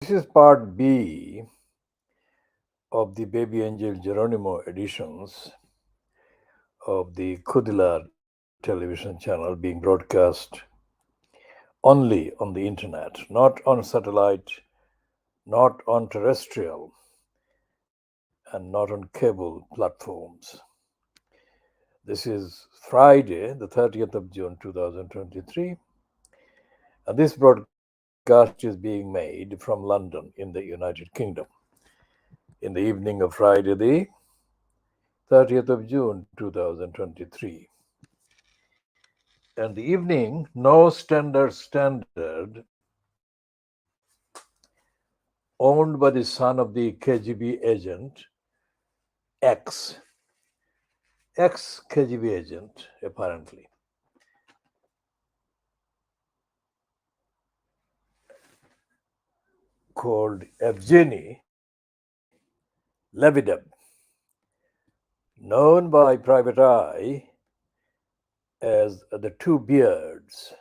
This is part B of the Baby Angel Geronimo editions of the Khoodeelaar television channel being broadcast only on the internet, not on satellite, not on terrestrial, and not on cable platforms. This is Friday, the 30th of June 2023, and this broadcast is being made from London in the United Kingdom in the evening of Friday, the 30th of June 2023. And the evening, no standard owned by the son of the KGB agent, ex KGB agent, apparently, called Evgeny Levidev, known by Private Eye as the Two Beards,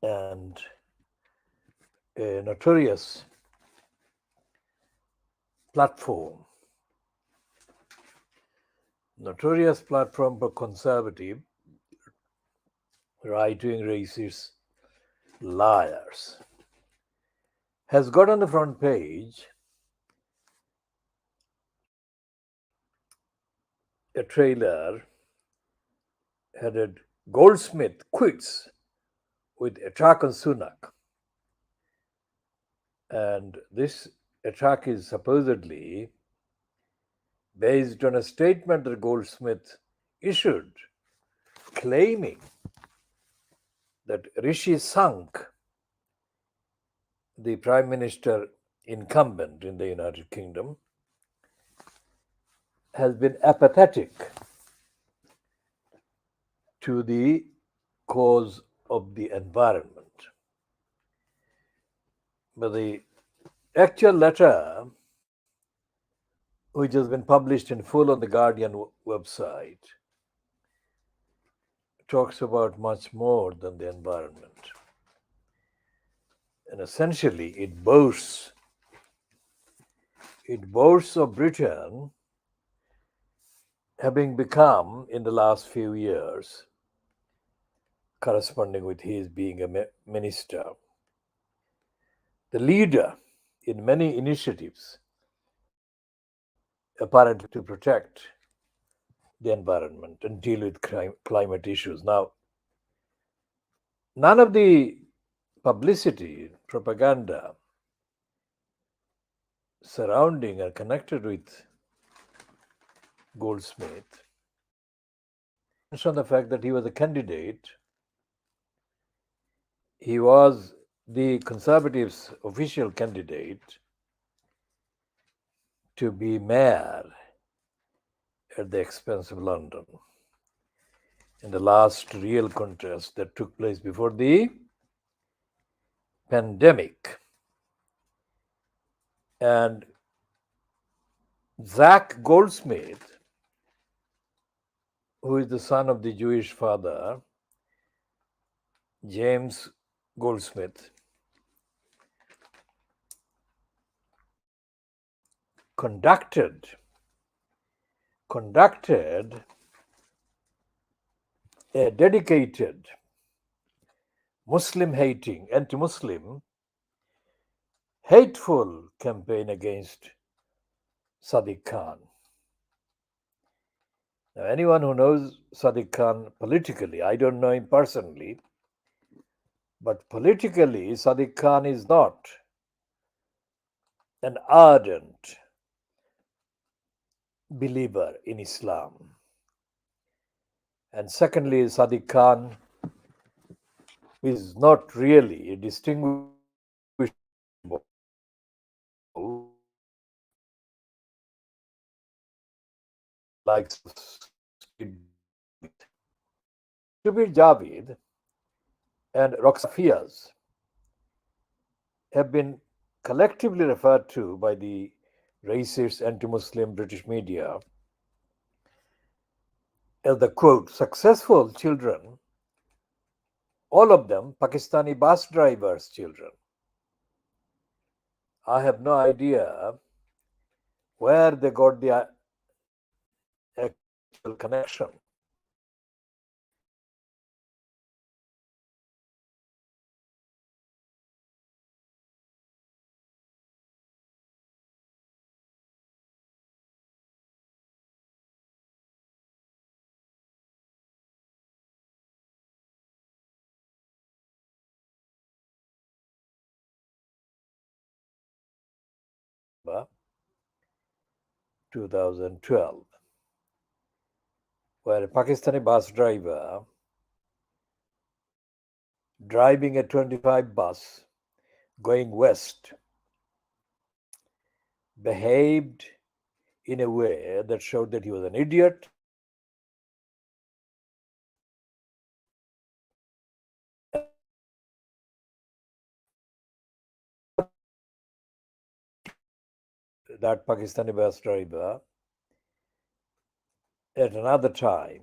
and a platform, notorious platform for conservative, right-wing racists, liars, has got on the front page a trailer headed "Goldsmith Quits with Attack on Sunak." And this attack is supposedly based on a statement that Goldsmith issued claiming that Rishi Sunak, the Prime Minister incumbent in the United Kingdom, has been apathetic to the cause of the environment. But the actual letter, which has been published in full on the Guardian website, talks about much more than the environment. And essentially, it boasts of Britain having become, in the last few years, corresponding with his being a minister, the leader in many initiatives, apparently to protect the environment and deal with climate issues. Now, none of the publicity, propaganda surrounding or connected with Goldsmith mentioned the fact that he was a candidate. He was the Conservatives' official candidate to be mayor at the expense of London in the last real contest that took place before the pandemic. And Zach Goldsmith, who is the son of the Jewish father, James Goldsmith, conducted a dedicated Muslim-hating, anti-Muslim, hateful campaign against Sadiq Khan. Now, anyone who knows Sadiq Khan politically, I don't know him personally, but politically, Sadiq Khan is not an ardent believer in Islam. And secondly, Sadiq Khan is not really a distinguished like Stupid Javid and Roxafias have been collectively referred to by the racist anti-Muslim British media as the quote, successful children all of them Pakistani bus drivers' children. I have no idea where they got the actual connection. November 2012, where a Pakistani bus driver driving a 25 bus going west behaved in a way that showed that he was an idiot that Pakistani bus driver at another time.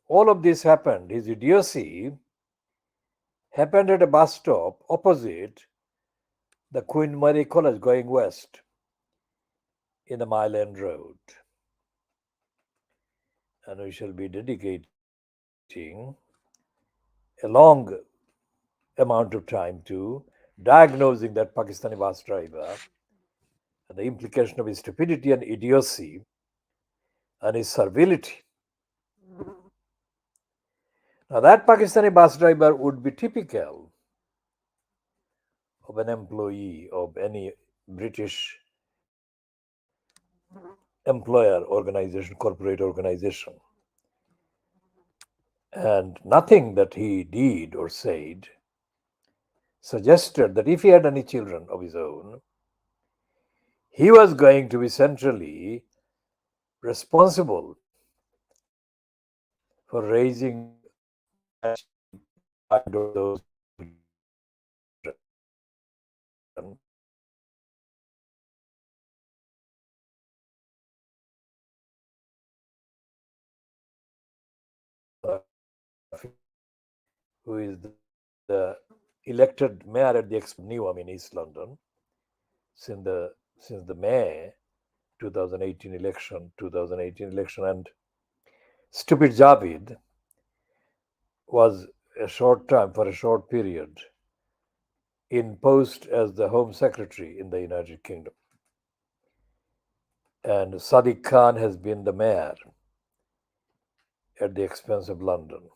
All of this happened, his idiocy happened at a bus stop opposite the Queen Mary College going west in the Mile End Road. And we shall be dedicating a long amount of time to diagnosing that Pakistani bus driver and the implication of his stupidity and idiocy and his servility. Now, that Pakistani bus driver would be typical of an employee of any British employer organization, corporate organization. And nothing that he did or said suggested that if he had any children of his own, he was going to be centrally responsible for raising those who is the elected mayor at the Newham in East London since the May 2018 election, and stupid Javid was for a short period in post as the Home Secretary in the United Kingdom. And Sadiq Khan has been the mayor at the expense of London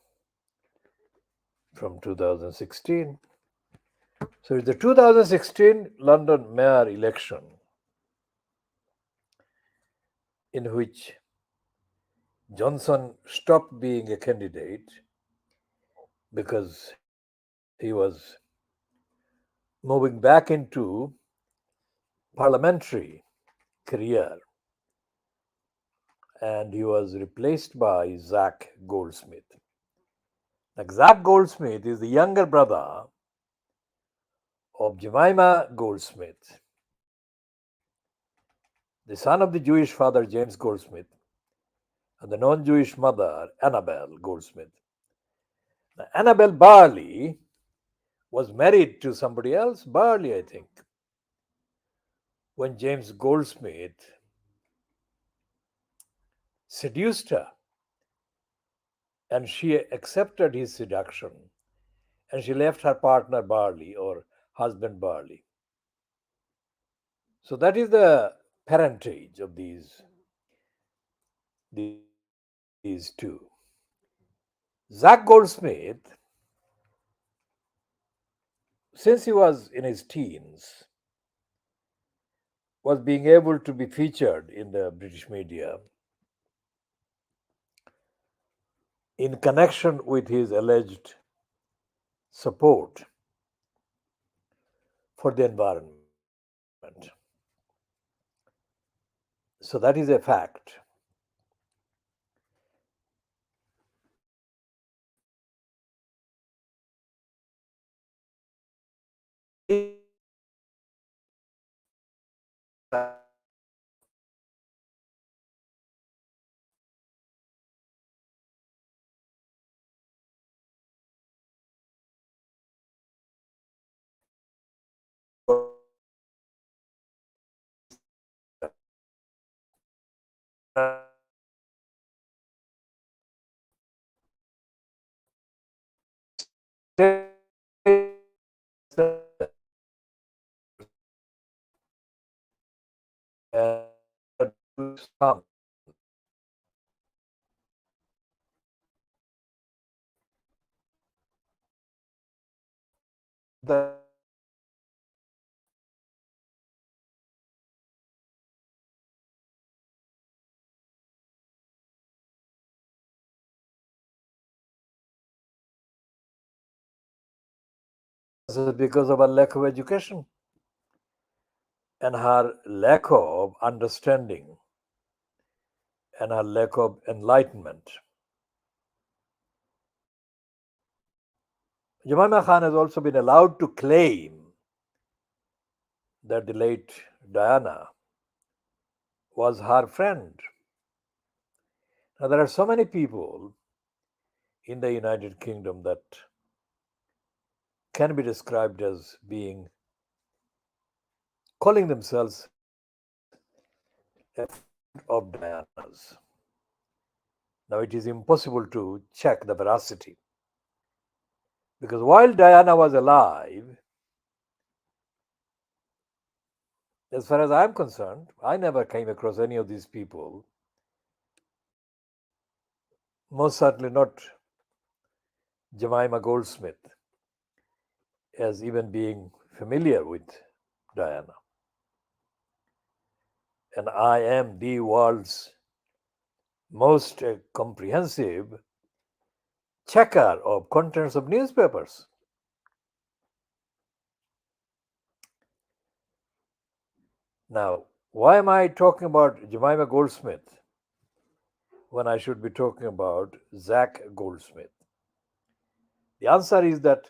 from 2016. So it's the 2016 London mayor election in which Johnson stopped being a candidate because he was moving back into parliamentary career, and he was replaced by Zach Goldsmith. Now, Zach Goldsmith is the younger brother of Jemima Goldsmith, the son of the Jewish father James Goldsmith and the non-Jewish mother Annabel Goldsmith. Now, Annabel Barley was married to somebody else, Barley, I think, when James Goldsmith seduced her, and she accepted his seduction, and she left her partner Barley or husband Barley. So that is the parentage of these two. Zach Goldsmith, since he was in his teens, was being able to be featured in the British media in connection with his alleged support for the environment. So that is a fact. because of her lack of education and her lack of understanding and her lack of enlightenment. Jemima Khan has also been allowed to claim that the late Diana was her friend. Now, there are so many people in the United Kingdom that can be described as being calling themselves a friend of Diana's. Now, it is impossible to check the veracity because while Diana was alive, as far as I'm concerned, I never came across any of these people, most certainly not Jemima Goldsmith, as even being familiar with Diana. And I am the world's most comprehensive checker of contents of newspapers. Now, why am I talking about Jemima Goldsmith when I should be talking about Zach Goldsmith? The answer is that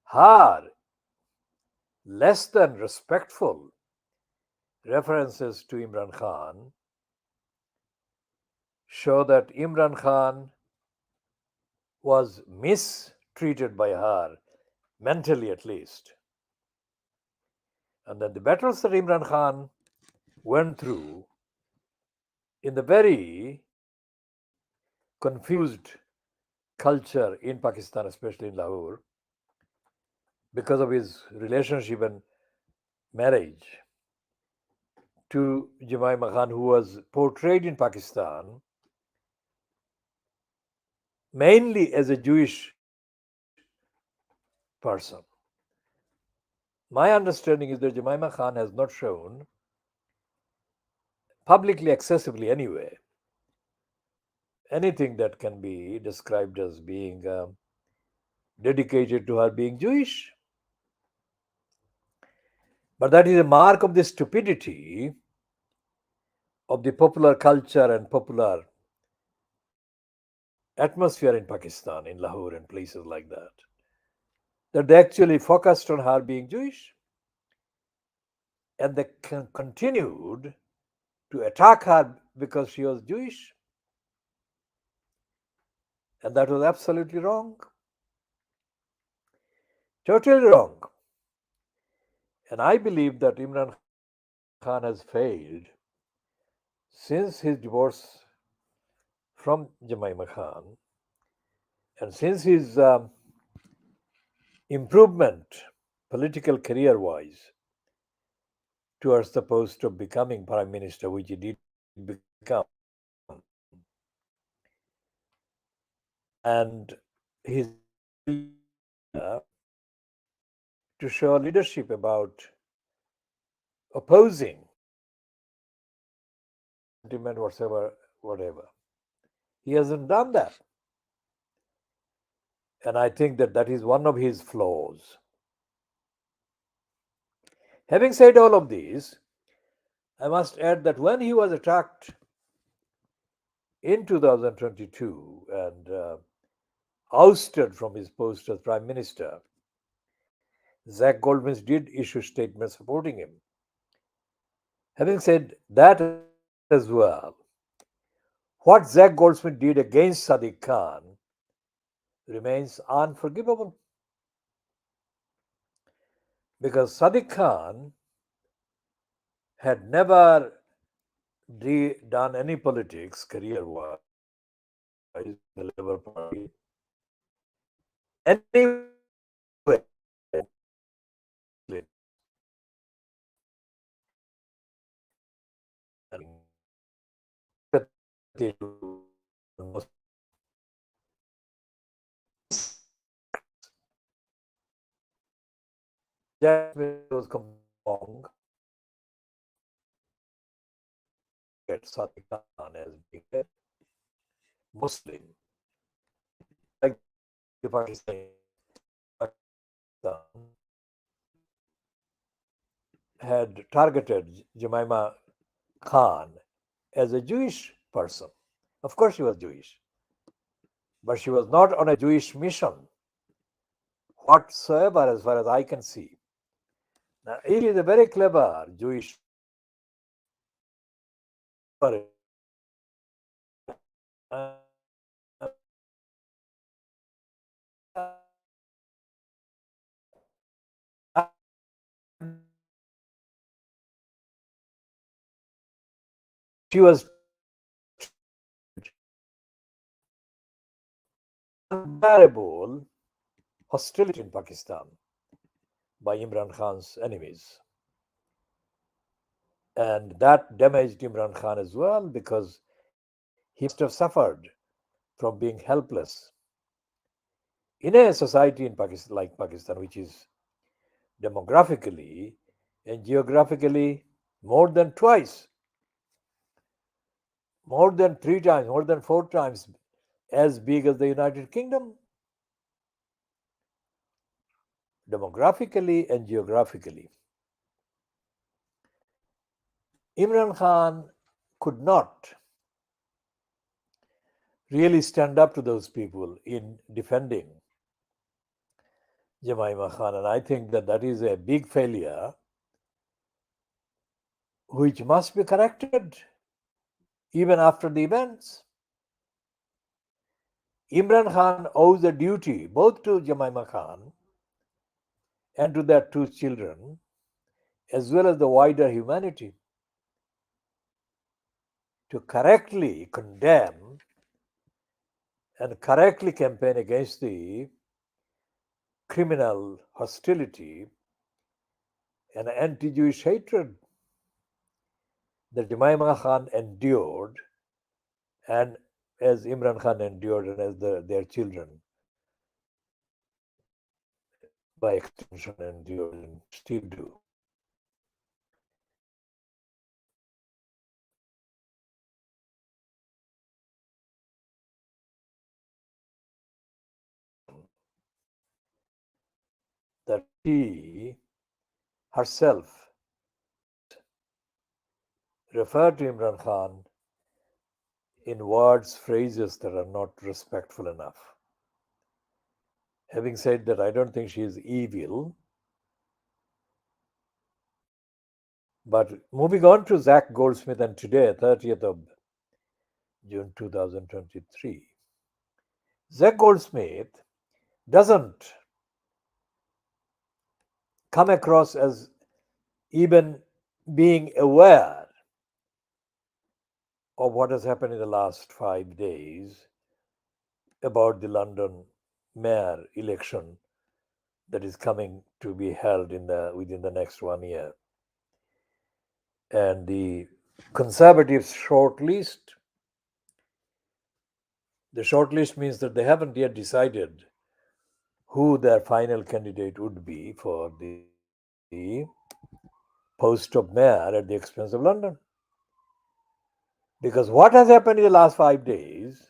her less than respectful references to Imran Khan show that Imran Khan was mistreated by her, mentally at least. And then the battles that Imran Khan went through in the very confused culture in Pakistan, especially in Lahore, because of his relationship and marriage to Jemima Khan, who was portrayed in Pakistan mainly as a Jewish person. My understanding is that Jemima Khan has not shown publicly, accessibly anyway, anything that can be described as being dedicated to her being Jewish. But that is a mark of the stupidity of the popular culture and popular atmosphere in Pakistan, in Lahore, and places like that they actually focused on her being Jewish and they continued to attack her because she was Jewish. And that was absolutely wrong. Totally wrong. And I believe that Imran Khan has failed since his divorce from Jemima Khan and since his improvement, political career wise, towards the post of becoming prime minister, which he did become. And his failure to show leadership about opposing sentiment whatever. He hasn't done that. And I think that that is one of his flaws. Having said all of this, I must add that when he was attacked in 2022 and ousted from his post as prime minister, Zach Goldsmith did issue statements supporting him. Having said that as well, what Zach Goldsmith did against Sadiq Khan remains unforgivable. Because Sadiq Khan had never done any politics career wise in the Labour Party anywhere in Pakistan. Jack Smith was wrong at Sadiq Khan as being a Muslim, like the Pakistan had targeted Jemima Khan as a Jewish person. Of course, she was Jewish, but she was not on a Jewish mission whatsoever, as far as I can see. Now, it is a very clever Jewish. She was unbearable hostility in Pakistan by Imran Khan's enemies. And that damaged Imran Khan as well because he must have suffered from being helpless in a society in Pakistan, like Pakistan, which is demographically and geographically more than twice, more than 3 times, more than 4 times as big as the United Kingdom, demographically and geographically. Imran Khan could not really stand up to those people in defending Jemima Khan. And I think that that is a big failure which must be corrected even after the events. Imran Khan owes a duty both to Jemima Khan and to their 2 children, as well as the wider humanity, to correctly condemn and correctly campaign against the criminal hostility and anti-Jewish hatred that Jemima Khan endured, and as Imran Khan endured, and as their children, by extension, endured and still do. That she herself referred to Imran Khan in words, phrases that are not respectful enough. Having said that, I don't think she is evil. But moving on to Zach Goldsmith, and today, 30th of June 2023, Zach Goldsmith doesn't come across as even being aware of what has happened in the last 5 days about the London mayor election that is coming to be held within the next 1 year. And the Conservatives shortlist. The shortlist means that they haven't yet decided who their final candidate would be for the post of mayor at the expense of London. Because what has happened in the last 5 days,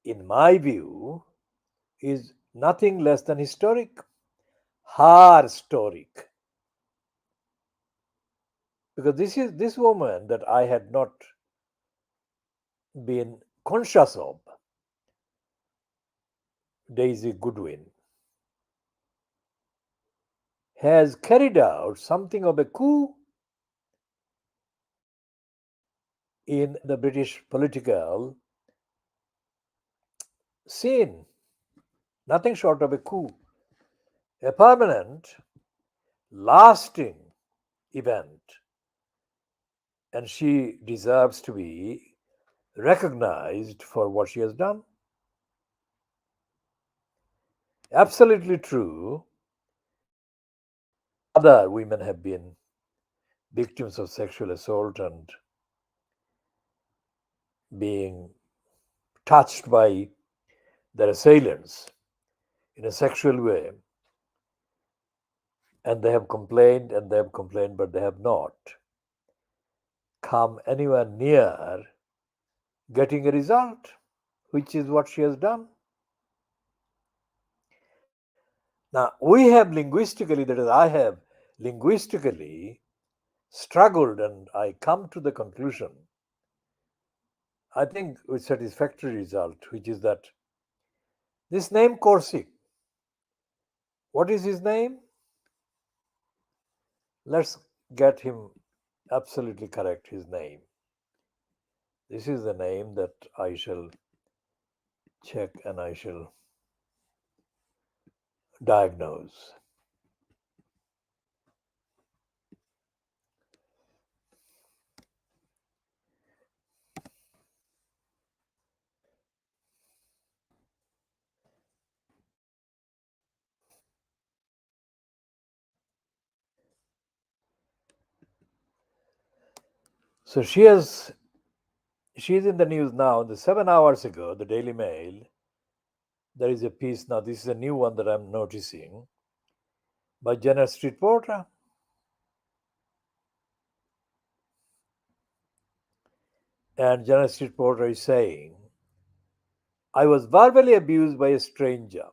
in my view, is nothing less than historic. Historic. Because this is this woman that I had not been conscious of, Daisy Goodwin, has carried out something of a coup in the British political scene. Nothing short of a coup. A permanent, lasting event. And she deserves to be recognized for what she has done. Absolutely true. Other women have been victims of sexual assault and being touched by their assailants in a sexual way, and they have complained and they have complained, but they have not come anywhere near getting a result, which is what she has done. Now, we have linguistically, that is, I have linguistically struggled, and I come to the conclusion, I think with satisfactory result, which is that this name Corsic, what is his name? Let's get him absolutely correct, his name. This is the name that I shall check and I shall diagnose. So she is in the news now. The 7 hours ago, the Daily Mail, there is a piece now. This is a new one that I'm noticing by Jenner Street Porter. And Jenner Street Porter is saying, I was verbally abused by a stranger.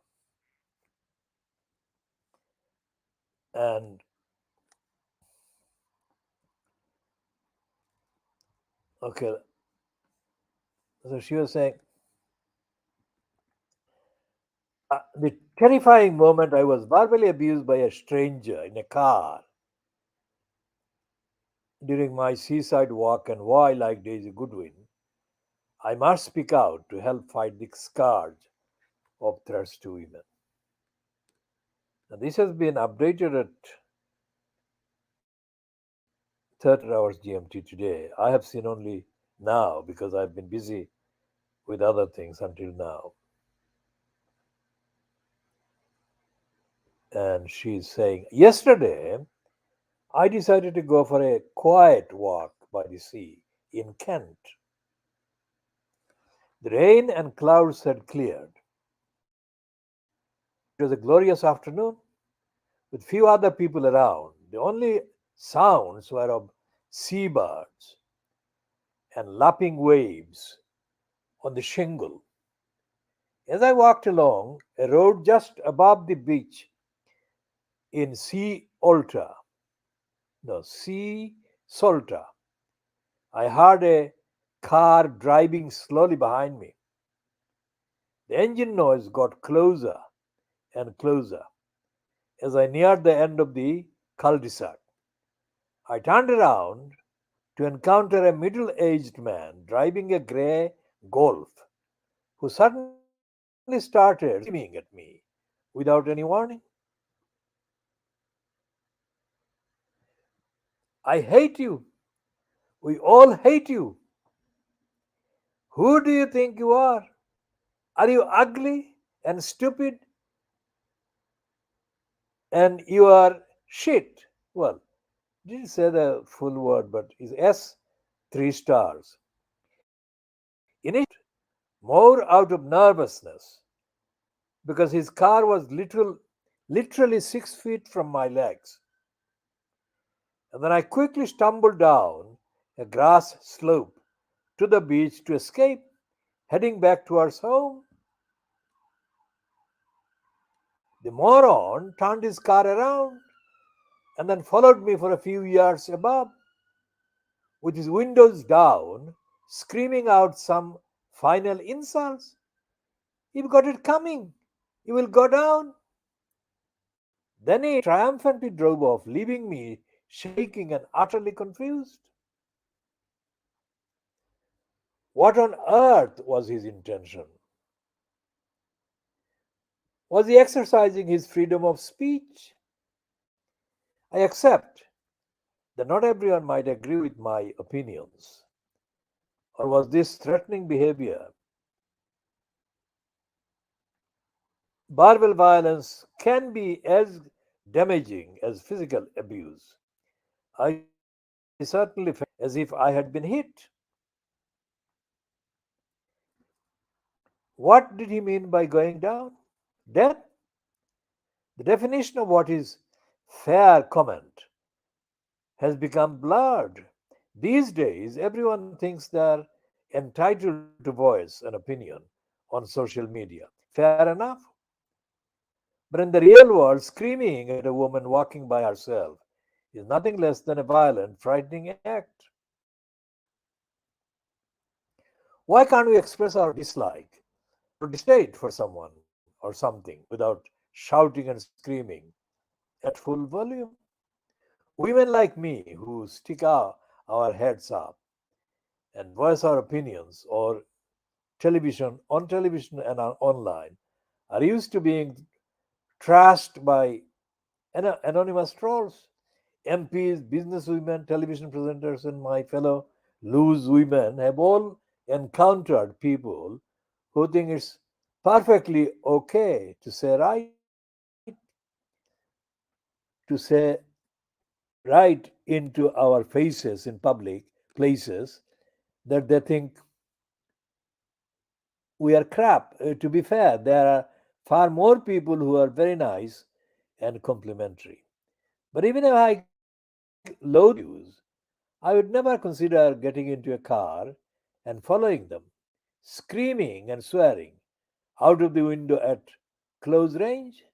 And okay, so she was saying, the terrifying moment I was verbally abused by a stranger in a car during my seaside walk, and why, like Daisy Goodwin, I must speak out to help fight the scourge of threats to women. Now, this has been updated at 30 hours GMT today. I have seen only now because I've been busy with other things until now. And she's saying, yesterday I decided to go for a quiet walk by the sea in Kent. The rain and clouds had cleared. It was a glorious afternoon with few other people around. The only sounds were of seabirds and lapping waves on the shingle. As I walked along a road just above the beach in Sea Solta, I heard a car driving slowly behind me. The engine noise got closer and closer as I neared the end of the cul-de-sac. I turned around to encounter a middle-aged man driving a grey Golf who suddenly started screaming at me without any warning. I hate you. We all hate you. Who do you think you are? Are you ugly and stupid and you are shit? Well, didn't say the full word, but is S 3 stars. Initially, more out of nervousness because his car was literally 6 feet from my legs. And then I quickly stumbled down a grass slope to the beach to escape, heading back towards home. The moron turned his car around and then followed me for a few yards above, with his windows down, screaming out some final insults. You've got it coming. You will go down. Then he triumphantly drove off, leaving me shaking and utterly confused. What on earth was his intention? Was he exercising his freedom of speech? I accept that not everyone might agree with my opinions. Or was this threatening behavior? Verbal violence can be as damaging as physical abuse. I certainly felt as if I had been hit. What did he mean by going down? Death? The definition of what is fair comment has become blurred. These days, everyone thinks they're entitled to voice an opinion on social media. Fair enough. But in the real world, screaming at a woman walking by herself is nothing less than a violent, frightening act. Why can't we express our dislike or distaste for someone or something without shouting and screaming at full volume? Women like me who stick our heads up and voice our opinions or television and online are used to being trashed by anonymous trolls. MPs, businesswomen, television presenters, and my fellow loose women have all encountered people who think it's perfectly okay to say right into our faces in public places that they think we are crap. To be fair, there are far more people who are very nice and complimentary. But even if I loathe those views, I would never consider getting into a car and following them, screaming and swearing out of the window at close range.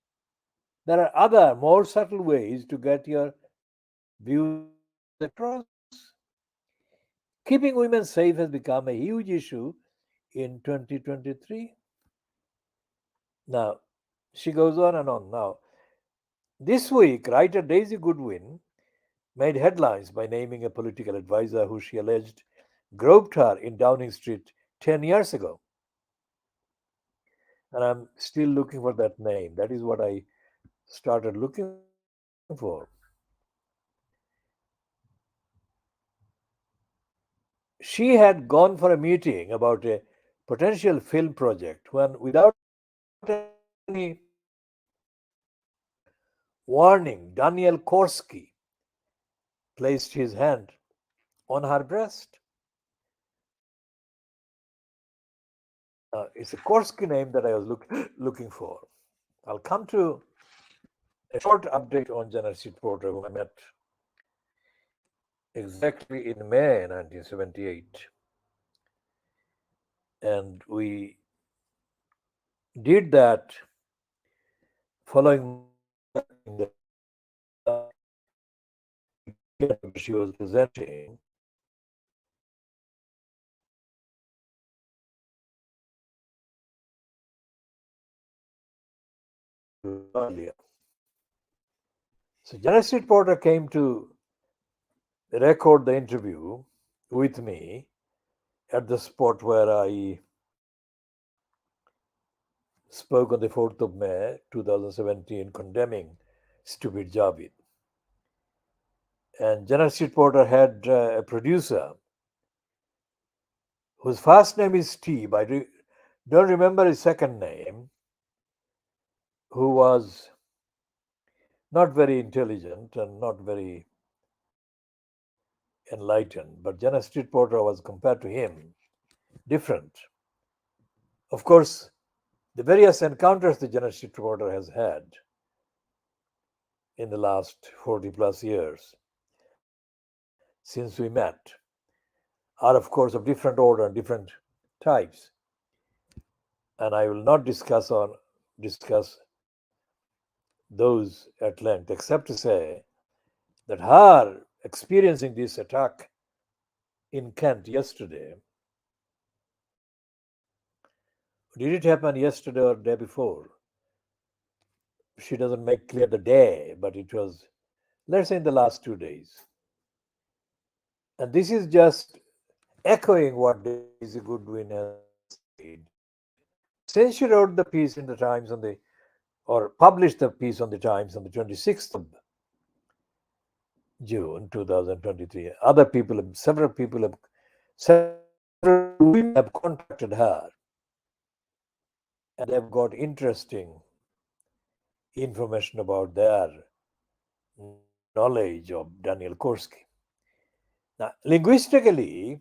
There are other, more subtle ways to get your views across. Keeping women safe has become a huge issue in 2023. Now, she goes on and on. Now, this week, writer Daisy Goodwin made headlines by naming a political advisor who she alleged groped her in Downing Street 10 years ago. And I'm still looking for that name. That is what I started looking for. She had gone for a meeting about a potential film project when, without any warning, Daniel Korsky placed his hand on her breast. It's a Korsky name that I was looking for. I'll come to a short update on Janet Porter, whom I met exactly in May 1978. And we did that following my understanding that the where she was presenting earlier. So Janet Street Porter came to record the interview with me at the spot where I spoke on the 4th of May 2017 condemning stupid Javid. And Janet Street Porter had a producer whose first name is Steve. Don't remember his second name, who was not very intelligent and not very enlightened. But Janet Street Porter was, compared to him, different. Of course, the various encounters that Janet Street Porter has had in the last 40 plus years since we met are, of course, of different order and different types. And I will not discuss those at length, except to say that her experiencing this attack in Kent yesterday, did it happen yesterday or day before? She doesn't make clear the day, but it was, let's say, in the last 2 days. And this is just echoing what Daisy Goodwin has said since she wrote the piece in the Times or published the piece on the Times on the 26th of June 2023. Several women have contacted her and they've got interesting information about their knowledge of Daniel Korsky. Now, linguistically,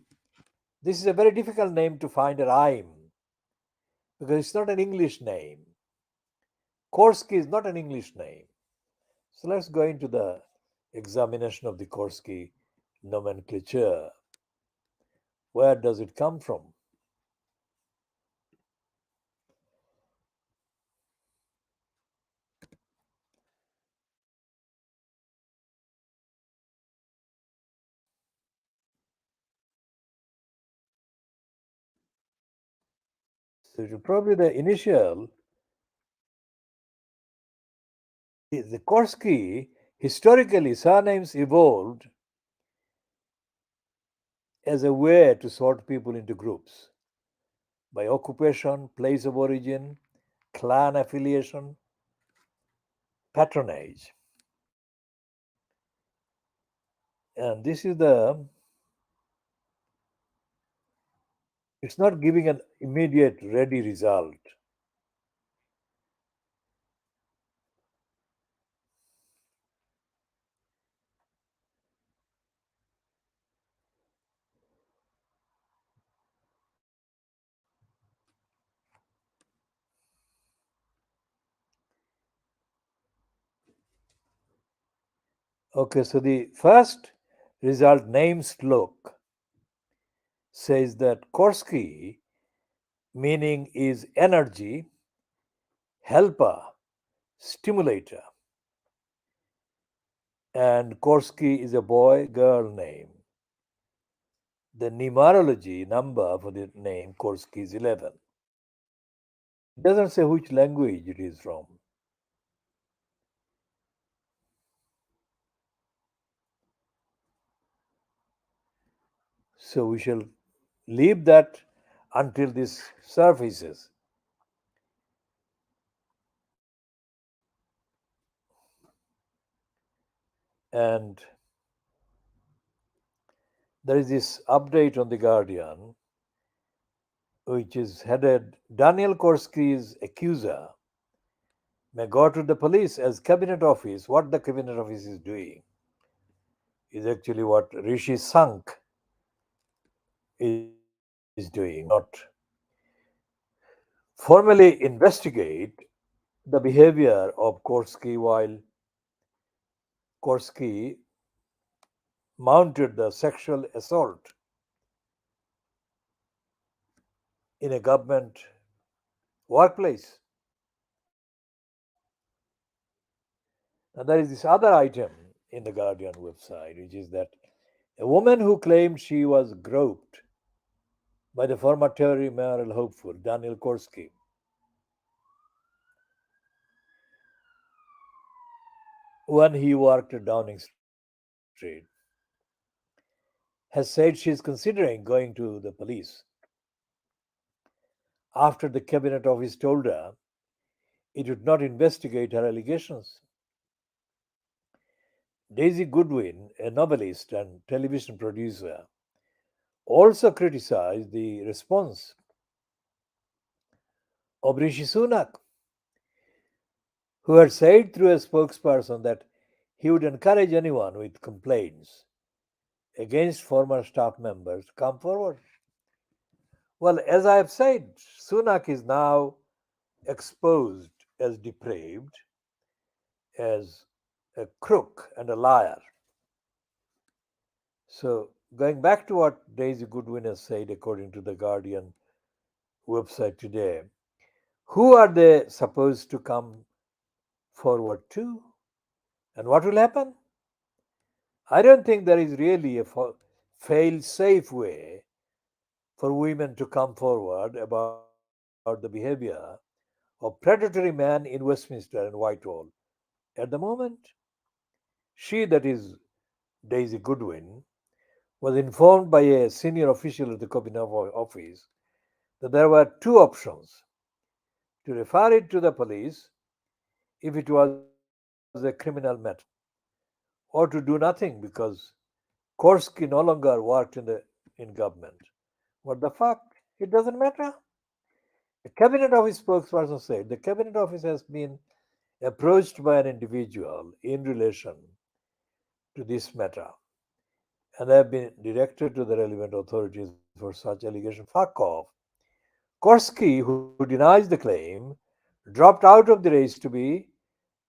this is a very difficult name to find a rhyme because it's not an English name. Korsky is not an English name. So let's go into the examination of the Korsky nomenclature. Where does it come from? So probably the initial, the Korsky, historically surnames evolved as a way to sort people into groups by occupation, place of origin, clan affiliation, patronage. And this is the, it's not giving an immediate ready result. Okay, so the first result, name Slok, says that Korsky meaning is energy, helper, stimulator, and Korsky is a boy girl name. The numerology number for the name Korsky is 11. It doesn't say which language it is from. So we shall leave that until this surfaces. And there is this update on The Guardian, which is headed Daniel Korsky's accuser may go to the police as cabinet office. What the cabinet office is doing is actually what Rishi Sank is doing, not formally investigate the behavior of Korsky while Korsky mounted the sexual assault in a government workplace. And there is this other item in the Guardian website, which is that a woman who claimed she was groped by the former Tory mayoral hopeful Daniel Korsky when he worked at Downing Street has said she is considering going to the police after the cabinet office told her it would not investigate her allegations. Daisy Goodwin, a novelist and television producer, also criticized the response of Rishi Sunak, who had said through a spokesperson that he would encourage anyone with complaints against former staff members to come forward. Well, as I have said, Sunak is now exposed as depraved, as a crook and a liar. So, going back to what Daisy Goodwin has said, according to the Guardian website today, who are they supposed to come forward to? And what will happen? I don't think there is really a fail safe way for women to come forward about the behavior of predatory man in Westminster and Whitehall. At the moment, she, that is Daisy Goodwin, was informed by a senior official at the Cabinet Office that there were two options: to refer it to the police if it was a criminal matter, or to do nothing because Korsky no longer worked in government. What the fuck? It doesn't matter. The Cabinet Office spokesperson said the Cabinet Office has been approached by an individual in relation to this matter and they have been directed to the relevant authorities for such allegation. Fuck off. Korsky, who denies the claim, dropped out of the race to be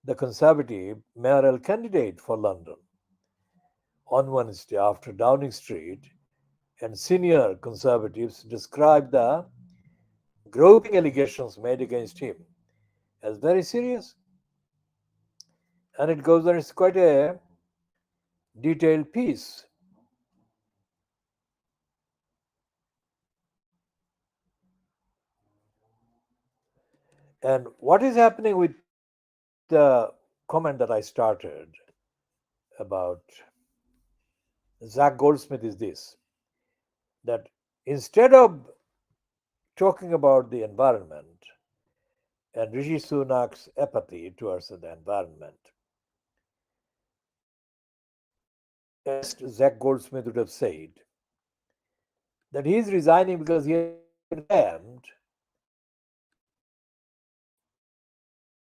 the Conservative mayoral candidate for London. On Wednesday, after Downing Street and senior Conservatives described the groping allegations made against him as very serious. And it goes on, it's quite a detailed piece. And what is happening with the comment that I started about Zach Goldsmith is this, that instead of talking about the environment and Rishi Sunak's apathy towards the environment, at best Zach Goldsmith would have said that he is resigning because he has been framed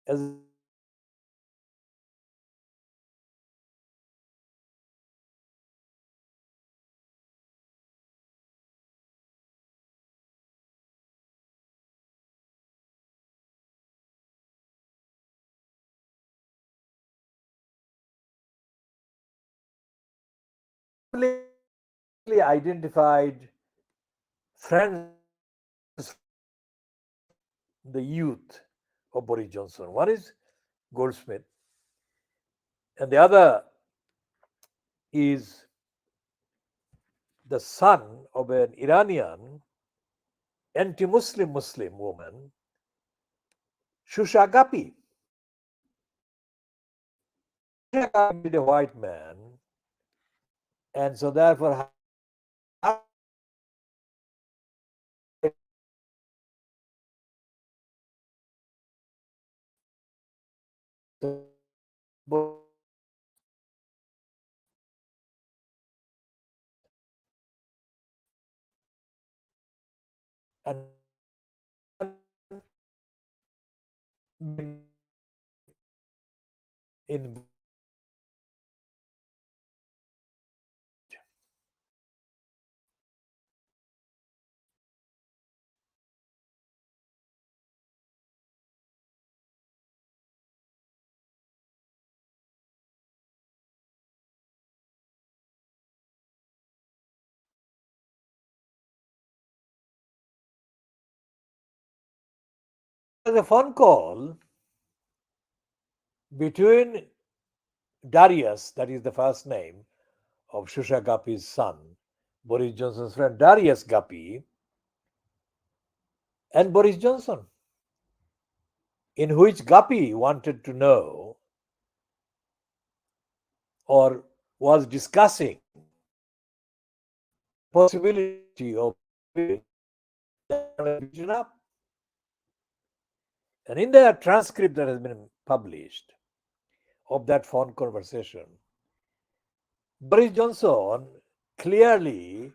as a identified friends the youth of Boris Johnson. One is Goldsmith, and the other is the son of an Iranian anti-Muslim woman, Shusha Gapi. Shusha Gapi is a white man, and so therefore and in there's a phone call between Darius, that is the first name of Shusha Gapi's son, Boris Johnson's friend Darius Gapi, and Boris Johnson, in which Gapi wanted to know or was discussing possibility of beaten up. And in the transcript that has been published of that phone conversation, Boris Johnson, clearly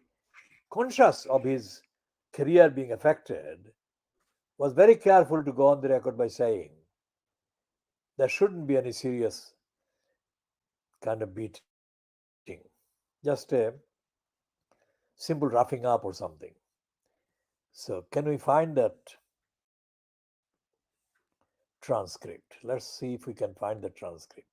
conscious of his career being affected, was very careful to go on the record by saying there shouldn't be any serious kind of beating, just a simple roughing up or something. So, can we find that transcript? Let's see if we can find the transcript.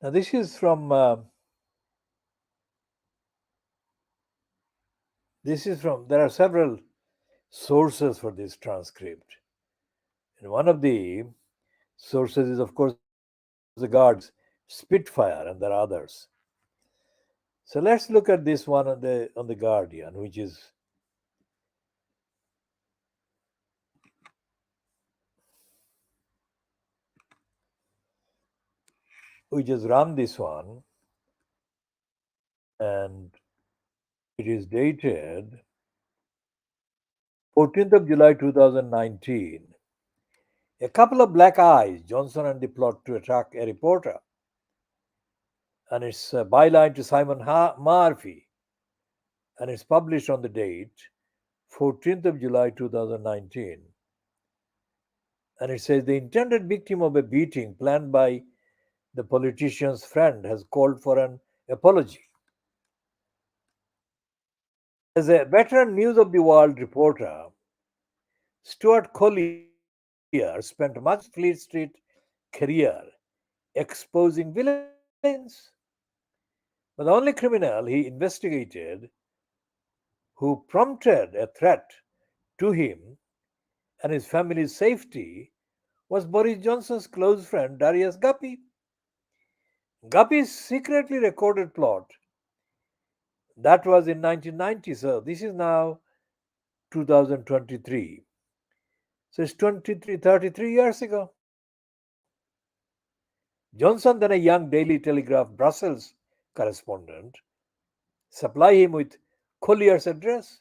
Now, this is from there are several sources for this transcript, and one of the sources is, of course, the Guards Spitfire, and there are others. So let's look at this one on the Guardian, which is run this one, and it is dated 14th of July 2019. A couple of black eyes, Johnson and the plot to attack a reporter, and it's a byline to Simon Murphy, and it's published on the date 14th of July 2019. And it says the intended victim of a beating planned by the politician's friend has called for an apology. As a veteran News of the World reporter, Stuart Collier spent much of his Fleet Street career exposing villains. But the only criminal he investigated who prompted a threat to him and his family's safety was Boris Johnson's close friend Darius Guppy. Guppy's secretly recorded plot that was in 1990, so this is now 2023. So it's 33 years ago. Johnson, then a young Daily Telegraph Brussels correspondent, supply him with Collier's address.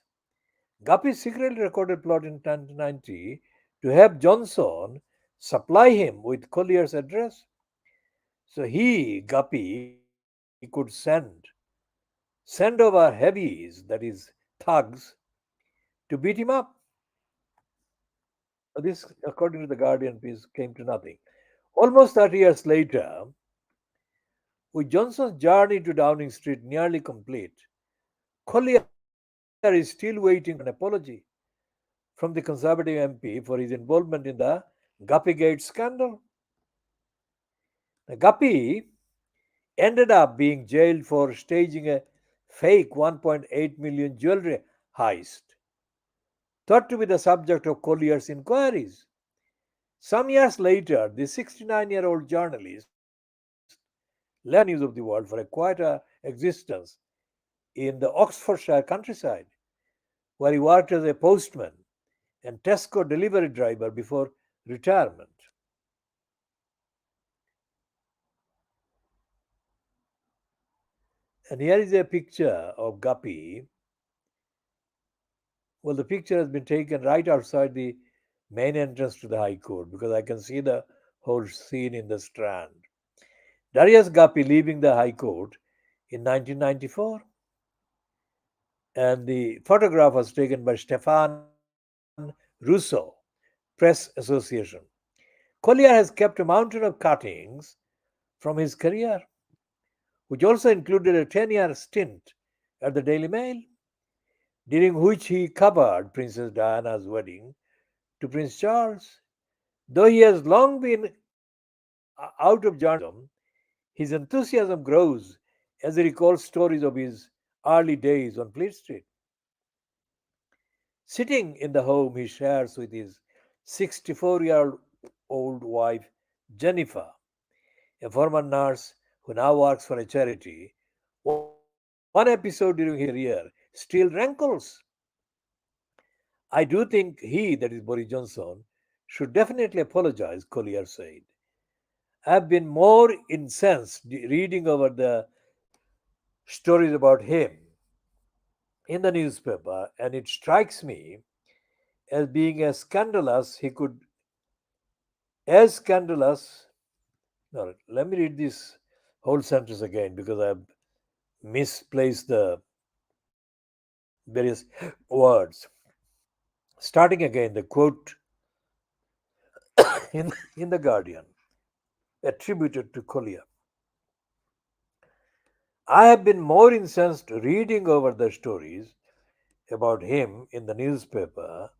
Guppy secretly recorded plot in 1990 to have Johnson supply him with Collier's address. So Guppy, could send over heavies, that is, thugs, to beat him up. This, according to the Guardian piece, came to nothing. Almost 30 years later, with Johnson's journey to Downing Street nearly complete, Collier is still waiting for an apology from the Conservative MP for his involvement in the Guppygate scandal. Now, Guppy ended up being jailed for staging a fake 1.8 million jewelry heist, thought to be the subject of Collier's inquiries. Some years later, the 69-year-old journalist left the News of the World for a quieter existence in the Oxfordshire countryside, where he worked as a postman and Tesco delivery driver before retirement. And here is a picture of Guppy. Well, the picture has been taken right outside the main entrance to the High Court because I can see the whole scene in the Strand. Darius Guppy leaving the High Court in 1994. And the photograph was taken by Stefan Russo, Press Association. Collier has kept a mountain of cuttings from his career, which also included a 10-year stint at the Daily Mail, during which he covered Princess Diana's wedding to Prince Charles. Though he has long been out of journalism, his enthusiasm grows as he recalls stories of his early days on Fleet Street. Sitting in the home he shares with his 64-year-old wife, Jennifer, a former nurse who now works for a charity, one episode during his career still rankles. I do think he, that is Boris Johnson, should definitely apologize, Collier said. I have been more incensed reading over the stories about him in the newspaper, and it strikes me as being as scandalous he could as scandalous. No, let me read this whole sentence again because I've misplaced the various words. Starting again, the quote in the Guardian, attributed to Collier. I have been more incensed reading over the stories about him in the newspaper,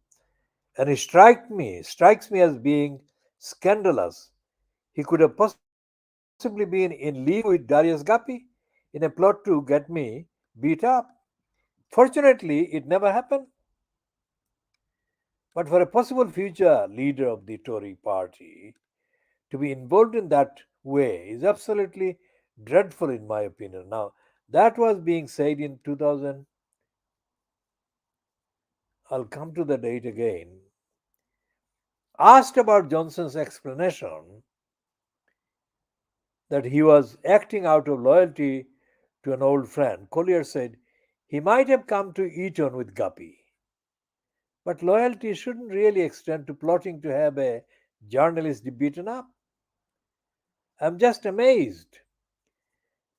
and it strikes me as being scandalous. He could have possibly been in league with Darius Guppy in a plot to get me beat up. Fortunately, it never happened. But for a possible future leader of the Tory party to be involved in that way is absolutely dreadful, in my opinion. Now, That was being said in 2000. I'll come to the date again. Asked about Johnson's explanation that he was acting out of loyalty to an old friend, Collier said he might have come to Eton with Guppy. But loyalty shouldn't really extend to plotting to have a journalist beaten up. I'm just amazed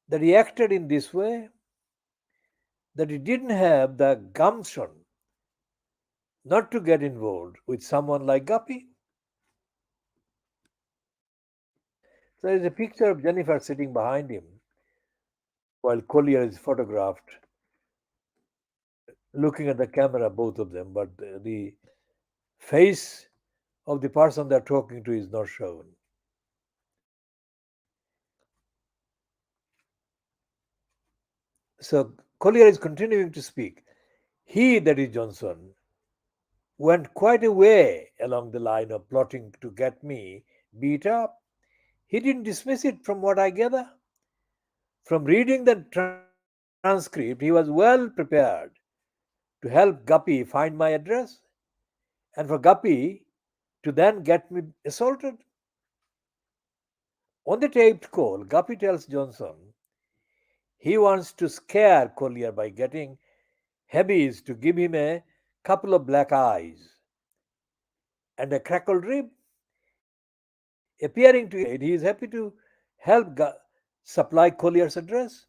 that he acted in this way, that he didn't have the gumption not to get involved with someone like Guppy. So there is a picture of Jennifer sitting behind him while Collier is photographed looking at the camera, both of them, but the face of the person they're talking to is not shown. So Collier is continuing to speak. He, that is Johnson, went quite a way along the line of plotting to get me beat up. He didn't dismiss it from what I gather. From reading the transcript, he was well prepared to help Guppy find my address and for Guppy to then get me assaulted. On the taped call, Guppy tells Johnson he wants to scare Collier by getting Hebbies to give him a couple of black eyes and a crackled rib, appearing to indicate he is happy to help supply Collier's address.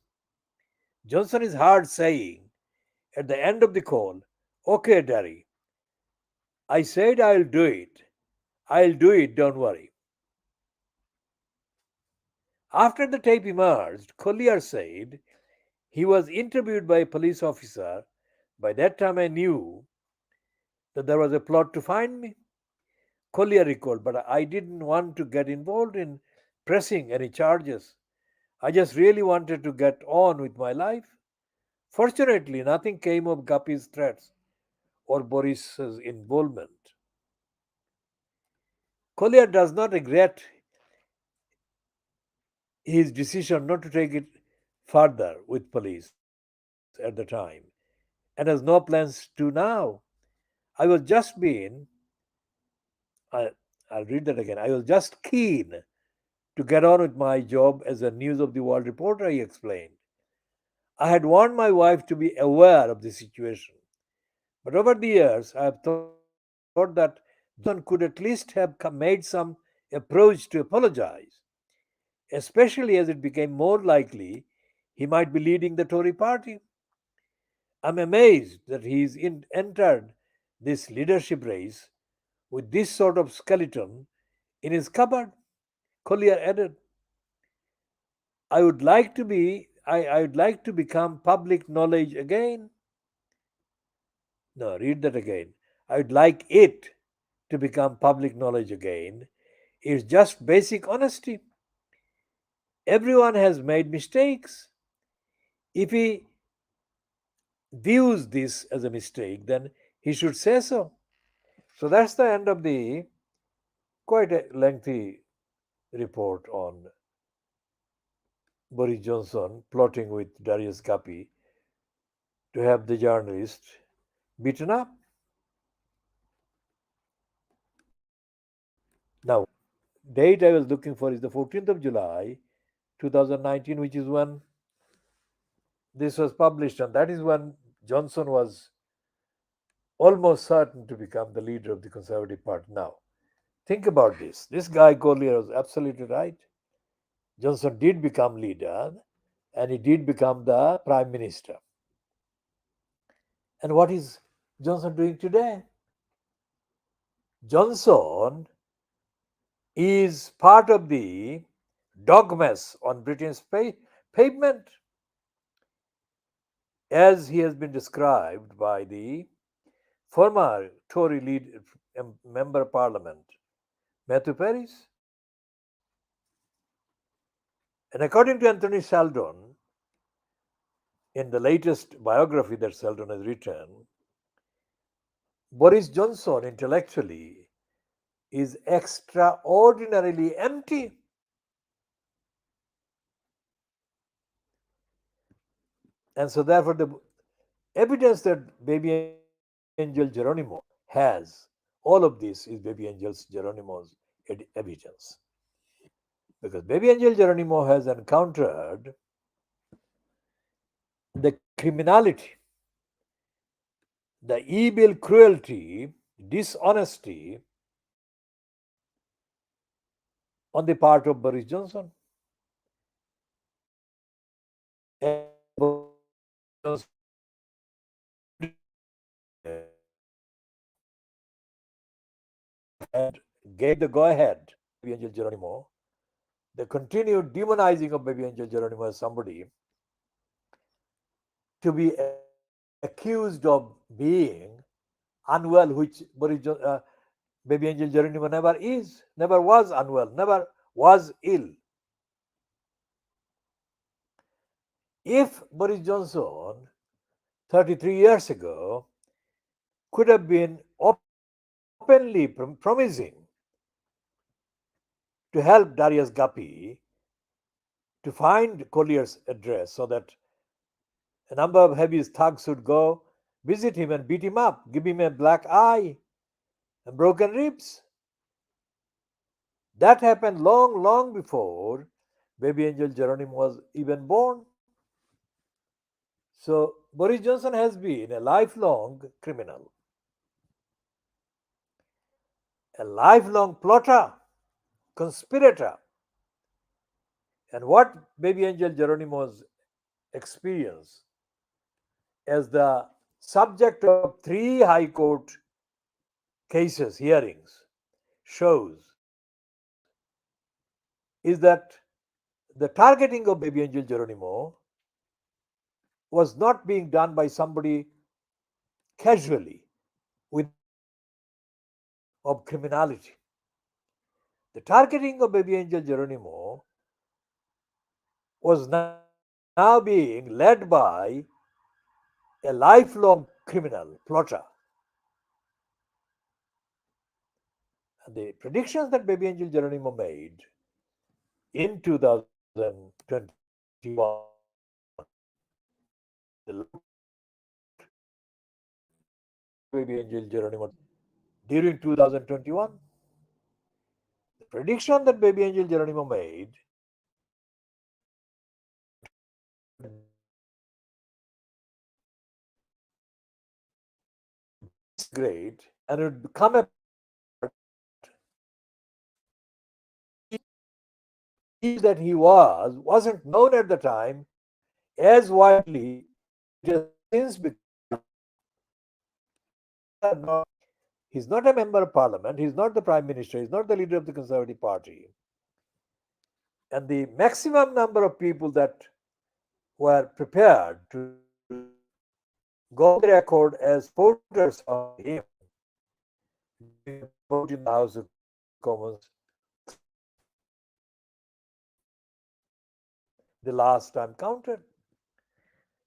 Johnson is hard saying at the end of the call, "Okay, Derry, I said I'll do it. I'll do it, don't worry." After the tape emerged, Collier said he was interviewed by a police officer. By that time, I knew that there was a plot to find me. Collier recalled, but I didn't want to get involved in pressing any charges. I just really wanted to get on with my life. Fortunately, nothing came of Guppy's threats or Boris's involvement. Collier does not regret his decision not to take it further with police at the time and has no plans to now. I was just being, I, I'll read that again. I was just keen to get on with my job as a News of the World reporter, he explained. I had warned my wife to be aware of the situation. But over the years, I have thought that Johnson could at least have made some approach to apologize, especially as it became more likely he might be leading the Tory party. I'm amazed that he's entered this leadership race with this sort of skeleton in his cupboard. Collier added, I would like to become public knowledge again. No, read that again. I would like it to become public knowledge again. It's just basic honesty. Everyone has made mistakes. If he views this as a mistake, then he should say so. So that's the end of the quite a lengthy report on Boris Johnson plotting with Darius Guppy to have the journalist beaten up. Now, date I was looking for is the 14th of July 2019, which is when this was published, and that is when Johnson was almost certain to become the leader of the Conservative Party. Now, think about this. This guy Collier was absolutely right. Johnson did become leader and he did become the prime minister. And what is Johnson doing today? Johnson is part of the dog mess on Britain's pavement, as he has been described by the former Tory member of Parliament, Matthew Paris. And according to Anthony Sheldon, in the latest biography that Sheldon has written, Boris Johnson intellectually is extraordinarily empty. And so, therefore, the evidence that baby angel Geronimo has, all of this is baby angel Geronimo's evidence. Because baby angel Geronimo has encountered the criminality, the evil cruelty, dishonesty on the part of Boris Johnson. And Boris and gave the go ahead baby angel Geronimo, the continued demonizing of baby angel Geronimo as somebody to be accused of being unwell, which baby angel Geronimo never is, never was unwell, never was ill. If Boris Johnson 33 years ago could have been openly promising to help Darius Guppy to find Collier's address so that a number of heavy thugs would go visit him and beat him up, give him a black eye and broken ribs. That happened long, long before baby angel Geronimo was even born. So Boris Johnson has been a lifelong criminal, a lifelong plotter, conspirator. And what baby angel Geronimo's experience as the subject of three high court cases, hearings, shows is that the targeting of baby angel Geronimo was not being done by somebody casually without any motive of criminality. The targeting of baby angel Geronimo was now being led by a lifelong criminal plotter. And the predictions that baby angel Geronimo made in 2021, the baby angel Geronimo during 2021, the prediction that baby angel Geronimo made this great and it would become a that he wasn't known at the time as widely as it has since become. He's not a member of parliament, he's not the prime minister, he's not the leader of the Conservative Party. And the maximum number of people that were prepared to go on the record as supporters of him during the vote in the House of Commons the last time counted.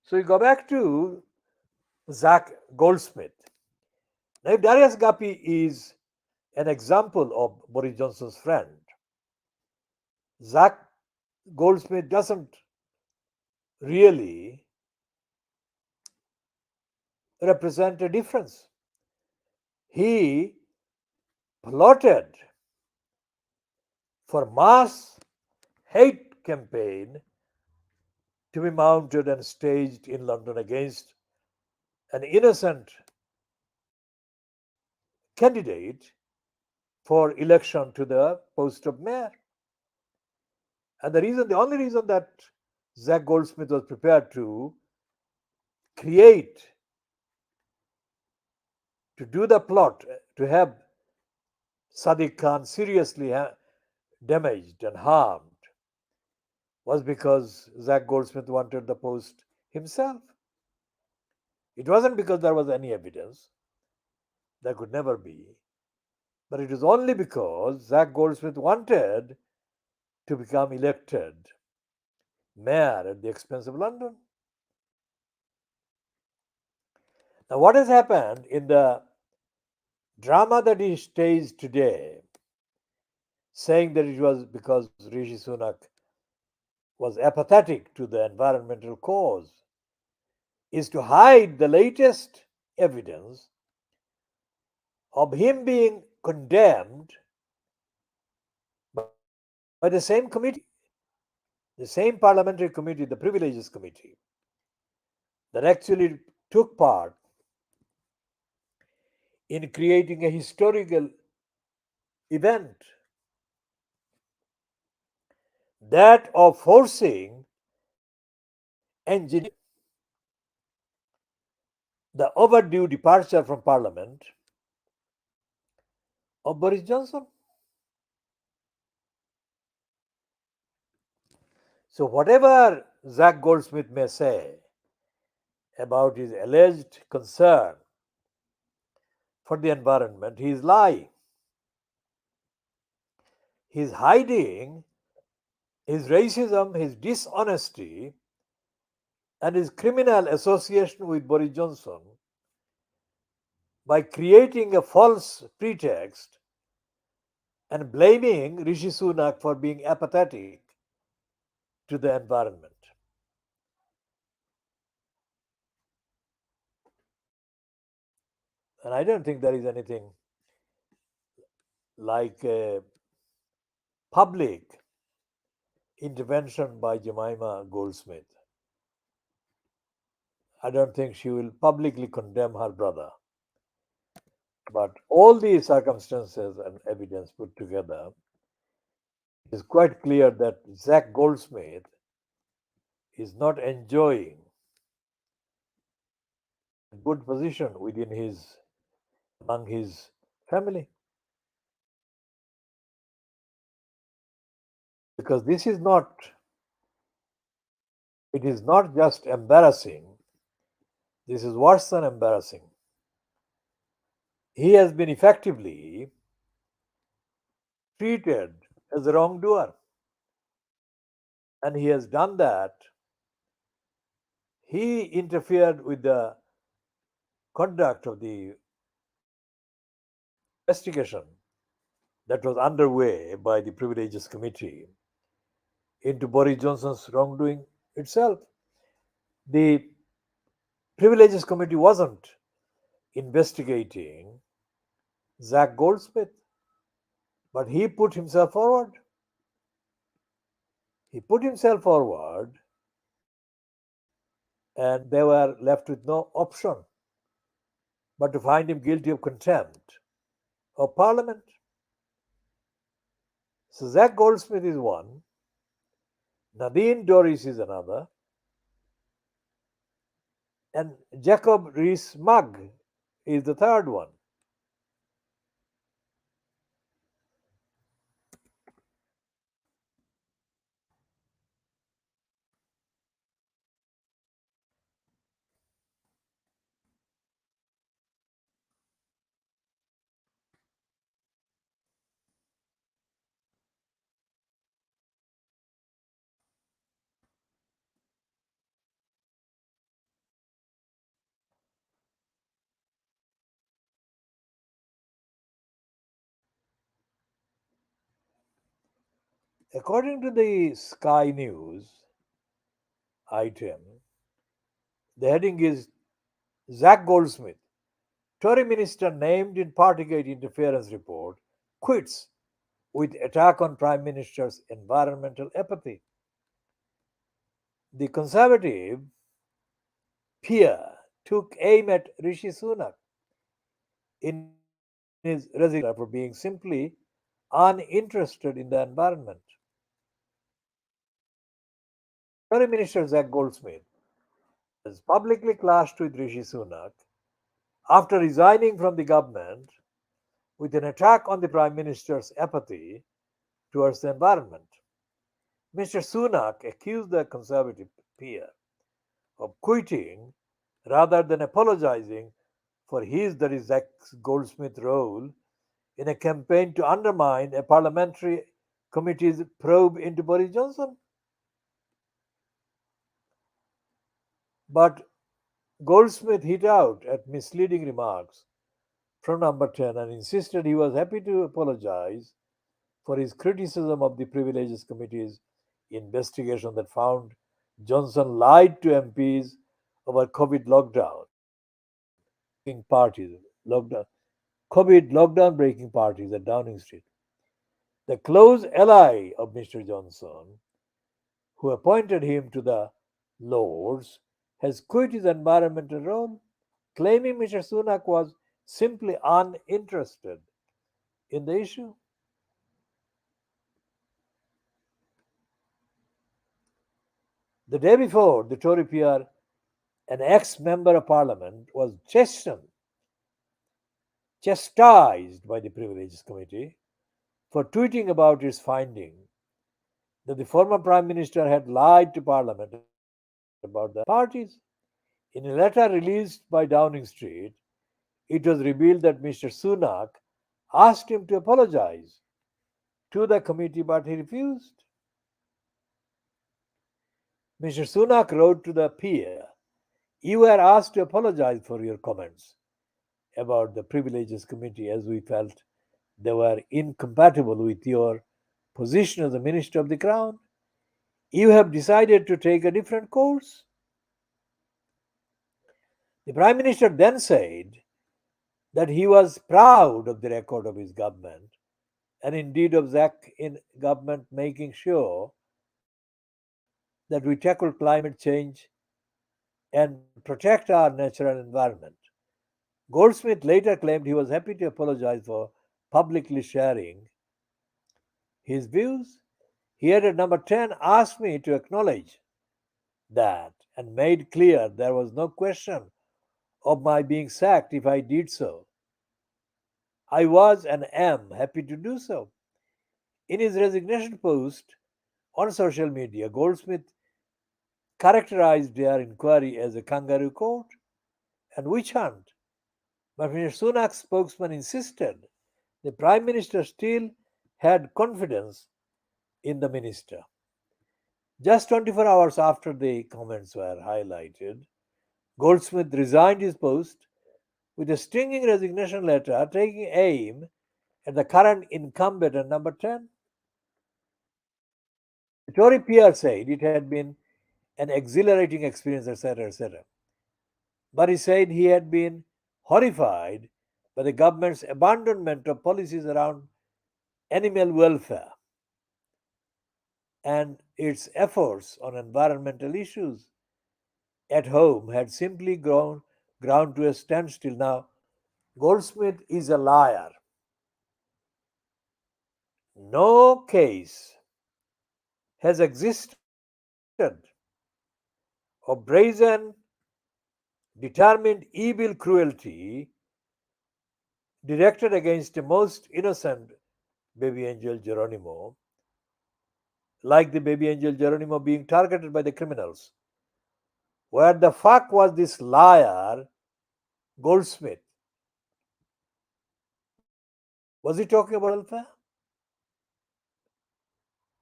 So you go back to Zach Goldsmith. Now, if Darius Guppy is an example of Boris Johnson's friend, Zach Goldsmith doesn't really represent a difference. He plotted for mass hate campaign to be mounted and staged in London against an innocent candidate for election to the post of mayor. And the only reason that Zach Goldsmith was prepared to create, to do the plot, to have Sadiq Khan seriously damaged and harmed, was because Zach Goldsmith wanted the post himself. It wasn't because there was any evidence. There could never be. But it was only because Zach Goldsmith wanted to become elected mayor at the expense of London. Now, what has happened in the drama that he staged today, saying that it was because Rishi Sunak was apathetic to the environmental cause, is to hide the latest evidence of him being condemned by the same committee, the same parliamentary committee, the Privileges Committee, that actually took part in creating a historical event, that of forcing engineering the overdue departure from Parliament of Boris Johnson. So, whatever Zach Goldsmith may say about his alleged concern for the environment, he is lying. He is hiding his racism, his dishonesty, and his criminal association with Boris Johnson by creating a false pretext and blaming Rishi Sunak for being apathetic to the environment. And I don't think there is anything like a public intervention by Jemima Goldsmith. I don't think she will publicly condemn her brother. But all these circumstances and evidence put together, it is quite clear that Zach Goldsmith is not enjoying a good position within his among his family. Because this is not, it is not just embarrassing, this is worse than embarrassing. He has been effectively treated as a wrongdoer. And he has done that. He interfered with the conduct of the investigation that was underway by the Privileges Committee into Boris Johnson's wrongdoing itself. The Privileges Committee wasn't investigating Zach Goldsmith, but he put himself forward. He put himself forward, and they were left with no option but to find him guilty of contempt of Parliament. So Zach Goldsmith is one, Nadine Dorries is another, and Jacob Rees-Mogg is the third one. According to the Sky News item, the heading is Zach Goldsmith, Tory minister named in Partygate interference report, quits with attack on Prime Minister's environmental apathy. The Conservative peer took aim at Rishi Sunak in his resignation letter for being simply uninterested in the environment. Tory Minister Zach Goldsmith has publicly clashed with Rishi Sunak after resigning from the government with an attack on the Prime Minister's apathy towards the environment. Mr. Sunak accused the Conservative peer of quitting rather than apologizing for his, that is Zach Goldsmith's, role in a campaign to undermine a parliamentary committee's probe into Boris Johnson. But Goldsmith hit out at misleading remarks from number 10 and insisted he was happy to apologize for his criticism of the Privileges Committee's investigation that found Johnson lied to MPs over COVID lockdown, breaking parties, lockdown, COVID lockdown breaking parties at Downing Street. The close ally of Mr. Johnson, who appointed him to the Lords, has quit his environmental role, claiming Mr. Sunak was simply uninterested in the issue. The day before, the Tory peer, an ex member of parliament, was chastised by the Privileges Committee for tweeting about its finding that the former Prime Minister had lied to Parliament about the parties. In a letter released by Downing Street, it was revealed that Mr. Sunak asked him to apologize to the committee, but he refused. Mr. Sunak wrote to the peer, "You were asked to apologize for your comments about the Privileges Committee as we felt they were incompatible with your position as a Minister of the Crown. You have decided to take a different course." The Prime Minister then said that he was proud of the record of his government and indeed of Zach in government making sure that we tackle climate change and protect our natural environment. Goldsmith later claimed he was happy to apologize for publicly sharing his views. He added, "Number 10 asked me to acknowledge that and made clear there was no question of my being sacked if I did so. I was and am happy to do so." In his resignation post on social media, Goldsmith characterized their inquiry as a kangaroo court and witch hunt. But Mr. Sunak's spokesman insisted the Prime Minister still had confidence in the minister. Just 24 hours after the comments were highlighted, Goldsmith resigned his post with a stinging resignation letter taking aim at the current incumbent at number 10. The Tory peer said it had been an exhilarating experience, etc., etc. But he said he had been horrified by the government's abandonment of policies around animal welfare and its efforts on environmental issues at home had simply ground to a standstill. Now, Goldsmith is a liar. No case has existed of brazen, determined evil cruelty directed against a most innocent baby angel Geronimo, like the baby angel Geronimo being targeted by the criminals. Where the fuck was this liar, Goldsmith? Was he talking about welfare?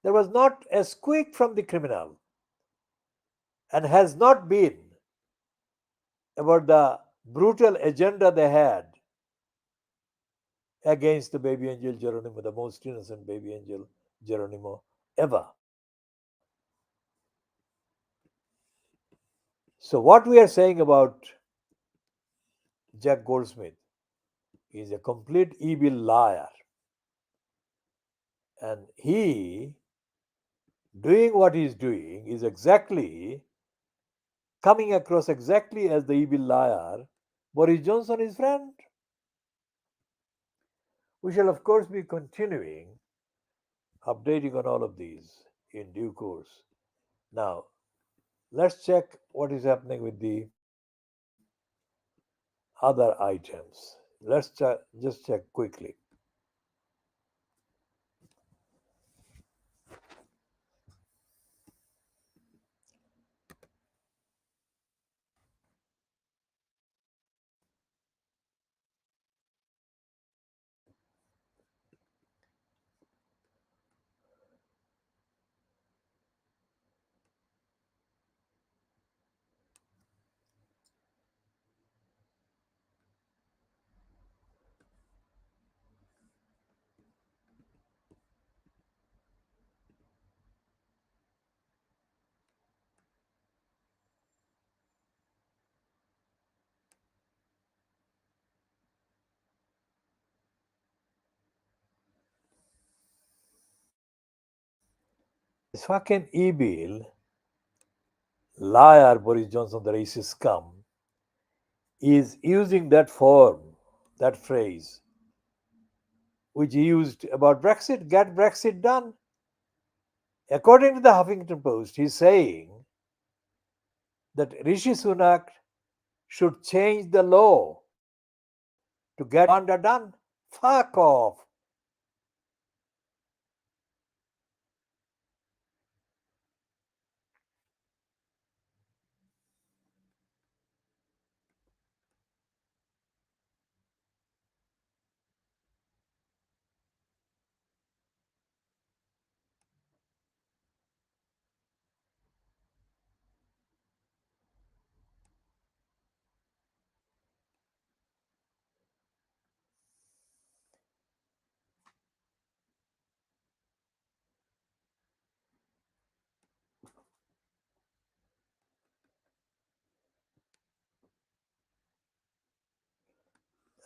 There was not a squeak from the criminal and has not been about the brutal agenda they had against the baby angel Geronimo, the most innocent baby angel Geronimo ever. So, what we are saying about Jack Goldsmith is a complete evil liar. And he, doing what he is doing, is exactly coming across exactly as the evil liar Boris Johnson is friend. We shall, of course, be continuing updating on all of these in due course. Now, let's check what is happening with the other items. Just check quickly. this fucking evil liar Boris Johnson, the racist scum, is using that form, that phrase, which he used about Brexit, get Brexit done. According to the Huffington Post, he's saying that Rishi Sunak should change the law to get Rwanda done. Fuck off.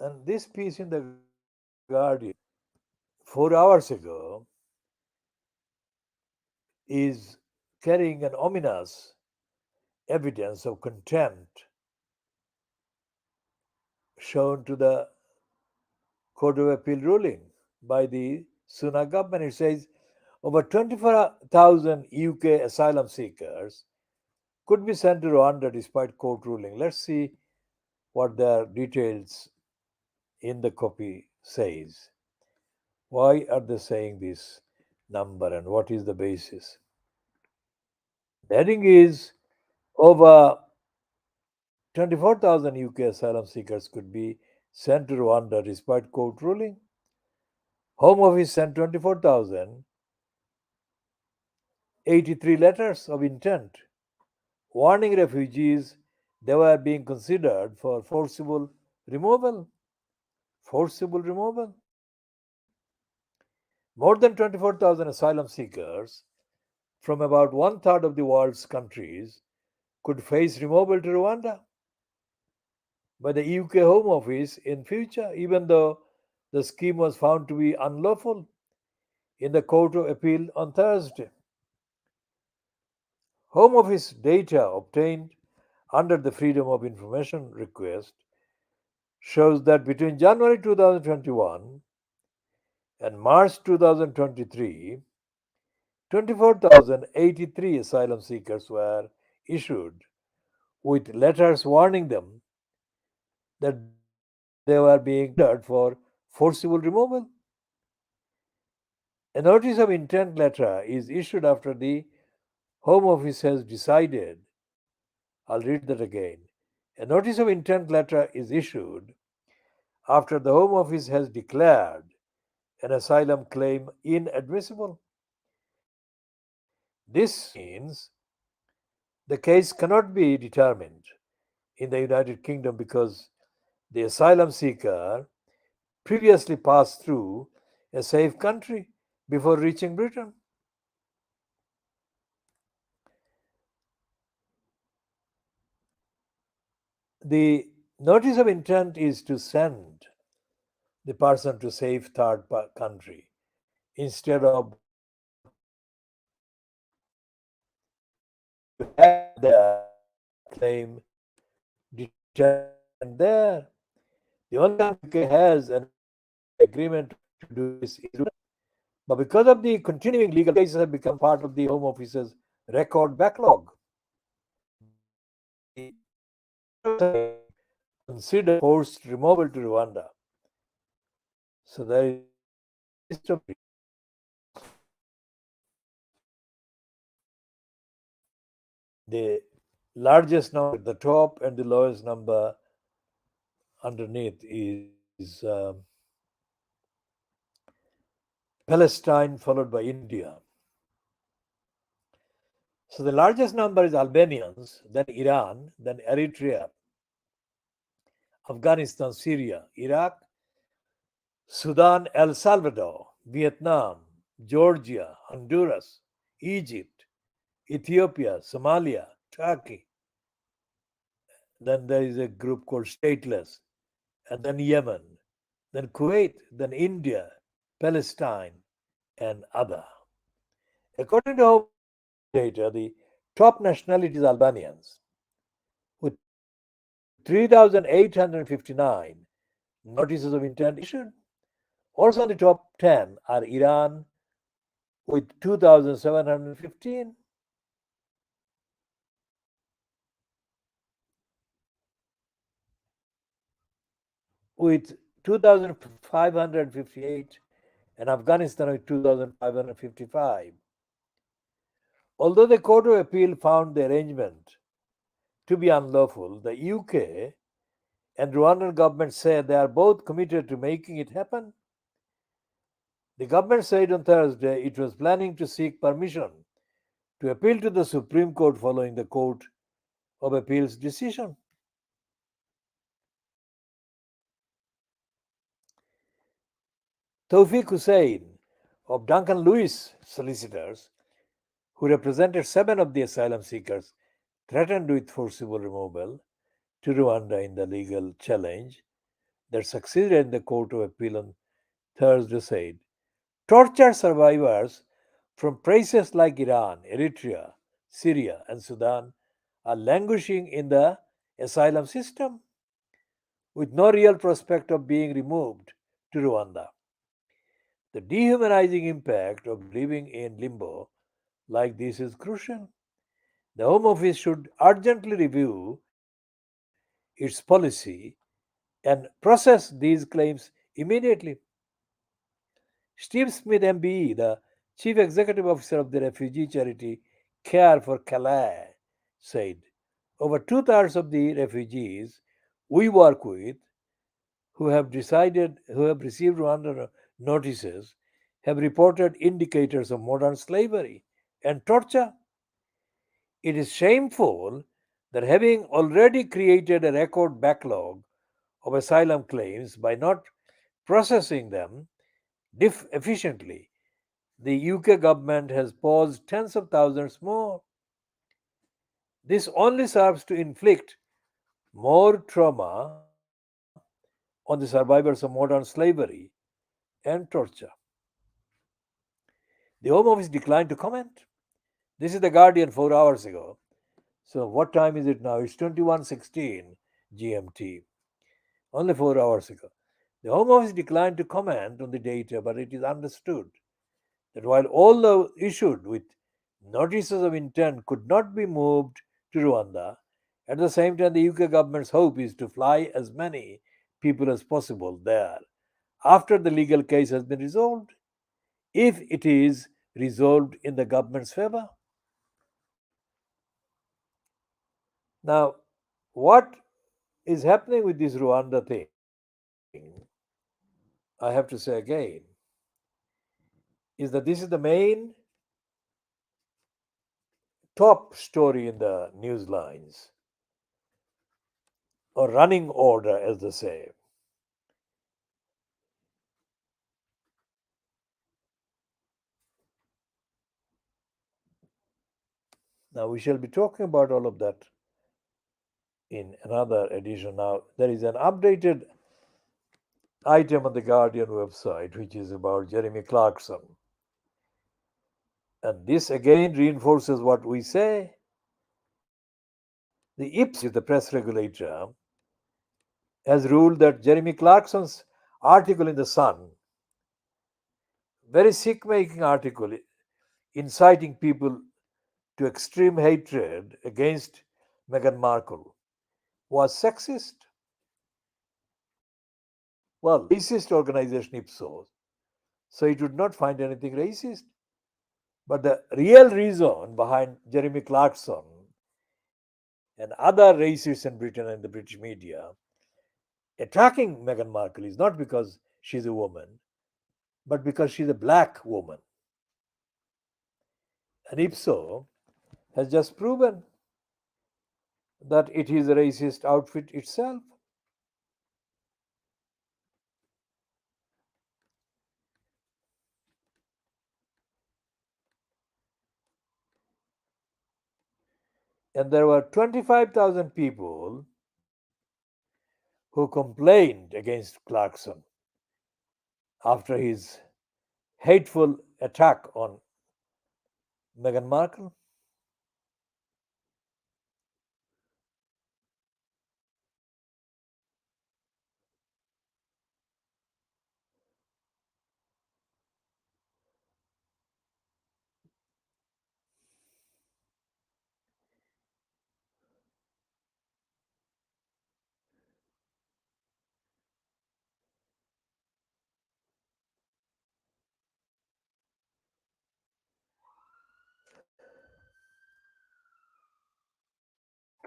And this piece in the Guardian 4 hours ago is carrying an ominous evidence of contempt shown to the Court of Appeal ruling by the Sunak government. It says over 24,000 UK asylum seekers could be sent to Rwanda despite court ruling. Let's see what their details in the copy says. Why are they saying this number and what is the basis? The heading is over 24,000 UK asylum seekers could be sent to Rwanda despite court ruling. Home Office sent 24,083 letters of intent warning refugees they were being considered for forcible removal. Forcible removal. More than 24,000 asylum seekers from about one third of the world's countries could face removal to Rwanda by the UK Home Office in future, even though the scheme was found to be unlawful in the Court of Appeal on Thursday. Home Office data obtained under the Freedom of Information request shows that between January 2021 and March 2023, 24,083 asylum seekers were issued with letters warning them that they were being considered for forcible removal. A notice of intent letter is issued after the Home Office has decided. I'll read that again. A notice of intent letter is issued after the Home Office has declared an asylum claim inadmissible. This means the case cannot be determined in the United Kingdom because the asylum seeker previously passed through a safe country before reaching Britain. The notice of intent is to send the person to safe third country instead of to have their claim determined there. The only country UK has an agreement to do this is Rwanda. But because of the continuing legal cases have become part of the Home Office's record backlog, the consider forced removal to Rwanda. So there is a list of the largest number at the top and the lowest number underneath is Palestine, followed by India. So the largest number is Albanians, then Iran, then Eritrea, Afghanistan, Syria, Iraq, Sudan, El Salvador, Vietnam, Georgia, Honduras, Egypt, Ethiopia, Somalia, Turkey. Then there is a group called Stateless, and then Yemen, then Kuwait, then India, Palestine, and other. According to Home data, the top nationality is Albanians, with 3,859 notices of intent issued. Also on the top 10 are Iran with 2,715, with 2,558, and Afghanistan with 2,555. Although the Court of Appeal found the arrangement to be unlawful, the UK and Rwandan government said they are both committed to making it happen. The government said on Thursday it was planning to seek permission to appeal to the Supreme Court following the Court of Appeal's decision. Tawfiq Hussain of Duncan Lewis solicitors, who represented 7 of the asylum seekers threatened with forcible removal to Rwanda in the legal challenge that succeeded in the Court of Appeal on Thursday, said torture survivors from places like Iran, Eritrea, Syria, and Sudan are languishing in the asylum system with no real prospect of being removed to Rwanda. The dehumanizing impact of living in limbo like this is crucial. The Home Office should urgently review its policy and process these claims immediately. Steve Smith, MBE, the chief executive officer of the refugee charity Care for Calais, said over two-thirds of the refugees we work with who have received Rwandan notices have reported indicators of modern slavery and torture. It is shameful that having already created a record backlog of asylum claims by not processing them efficiently, the UK government has paused tens of thousands more. This only serves to inflict more trauma on the survivors of modern slavery and torture. The Home Office declined to comment. This is the Guardian 4 hours ago. So what time is it now? It's 21:16 GMT. Only 4 hours ago. The Home Office declined to comment on the data, but it is understood that while all those issued with notices of intent could not be moved to Rwanda, at the same time the UK government's hope is to fly as many people as possible there after the legal case has been resolved, if it is resolved in the government's favor. Now, what is happening with this Rwanda thing, I have to say again, is that this is the main top story in the news lines, or running order, as they say. Now, we shall be talking about all of that in another edition. Now, there is an updated item on the Guardian website which is about Jeremy Clarkson. And this again reinforces what we say. The Ipsos, the press regulator, has ruled that Jeremy Clarkson's article in The Sun, very sick making article inciting people to extreme hatred against Meghan Markle, was sexist. Well, racist organization Ipsos, so it would not find anything racist. But the real reason behind Jeremy Clarkson and other racists in Britain and the British media attacking Meghan Markle is not because she's a woman, but because she's a black woman. And Ipsos has just proven that it is a racist outfit itself. And there were 25,000 people who complained against Clarkson after his hateful attack on Meghan Markle.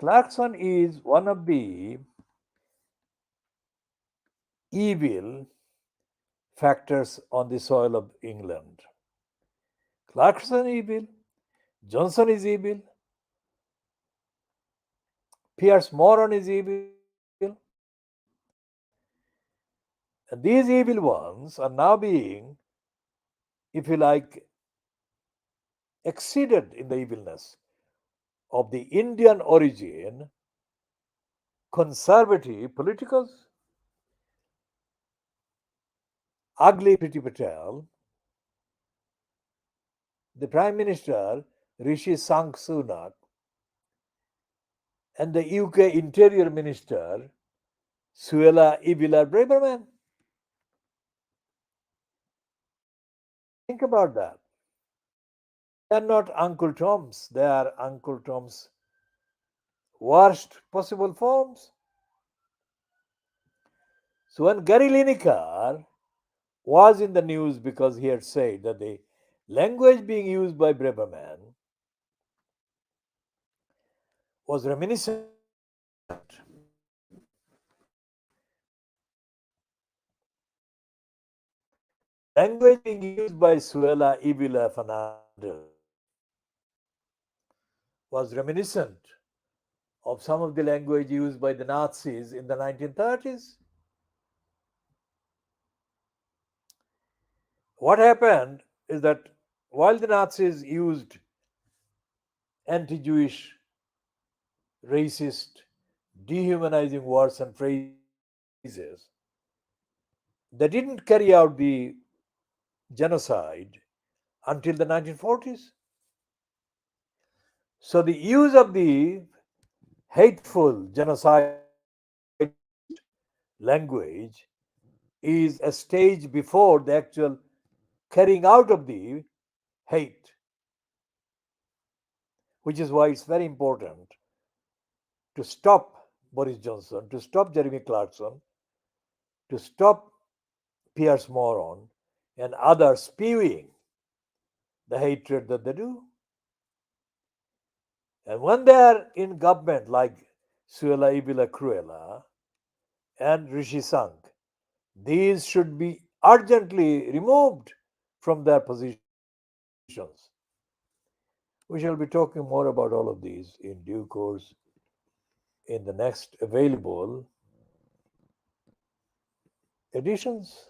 Clarkson is one of the evil factors on the soil of England. Clarkson is evil, Johnson is evil, Pierce Moron is evil. And these evil ones are now being, if you like, exceeded in the evilness of the Indian origin conservative politicals. Ugly Priti Patel, the Prime Minister Rishi Sunak, and the UK Interior Minister Suella Braverman. Think about that. They are not Uncle Toms, they are Uncle Tom's worst possible forms. So when Gary Lineker was in the news because he had said that the language being used by Braverman was reminiscent language being used by Suella Fernandez was reminiscent of some of the language used by the Nazis in the 1930s. What happened is that while the Nazis used anti-Jewish, racist, dehumanizing words and phrases, they didn't carry out the genocide until the 1940s. So the use of the hateful, genocidal language is a stage before the actual carrying out of the hate, which is why it's very important to stop Boris Johnson, to stop Jeremy Clarkson, to stop Pierce Moron and others spewing the hatred that they do. And when they are in government like Suella Cruella and Rishi Sunak, these should be urgently removed from their positions. We shall be talking more about all of these in due course in the next available editions.